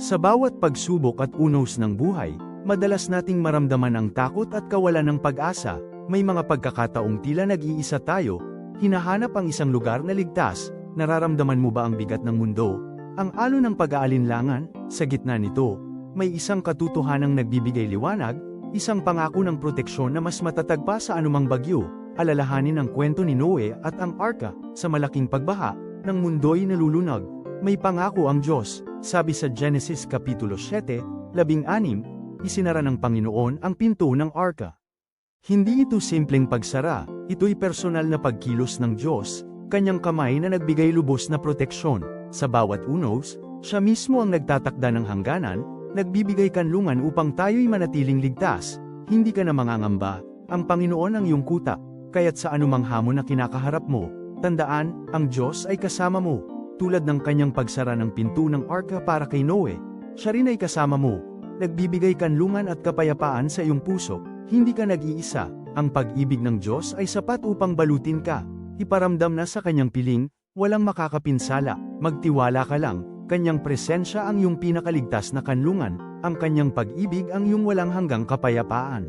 Sa bawat pagsubok at unos ng buhay, madalas nating maramdaman ang takot at kawalan ng pag-asa. May mga pagkakataong tila nag-iisa tayo, hinahanap ang isang lugar na ligtas. Nararamdaman mo ba ang bigat ng mundo? Ang alon ng pag-aalinlangan, sa gitna nito, may isang katotohanang nagbibigay liwanag, isang pangako ng proteksyon na mas matatag pa sa anumang bagyo. Alalahanin ang kwento ni Noe at ang arka, sa malaking pagbaha, ng mundo'y nalulunod. May pangako ang Diyos, sabi sa Genesis Kapitulo 7, 16, isinara ng Panginoon ang pinto ng arka. Hindi ito simpleng pagsara, ito'y personal na pagkilos ng Diyos, kanyang kamay na nagbigay lubos na proteksyon. Sa bawat unos, siya mismo ang nagtatakda ng hangganan, nagbibigay kanlungan upang tayo'y manatiling ligtas. Hindi ka na mangangamba, ang Panginoon ang iyong kuta, kaya't sa anumang hamon na kinakaharap mo, tandaan, ang Diyos ay kasama mo. Tulad ng kanyang pagsara ng pinto ng arka para kay Noe, siya rin ay kasama mo. Nagbibigay kanlungan at kapayapaan sa iyong puso, hindi ka nag-iisa. Ang pag-ibig ng Diyos ay sapat upang balutin ka. Iparamdam na sa kanyang piling, walang makakapinsala, magtiwala ka lang, kanyang presensya ang iyong pinakaligtas na kanlungan, ang kanyang pag-ibig ang iyong walang hanggang kapayapaan.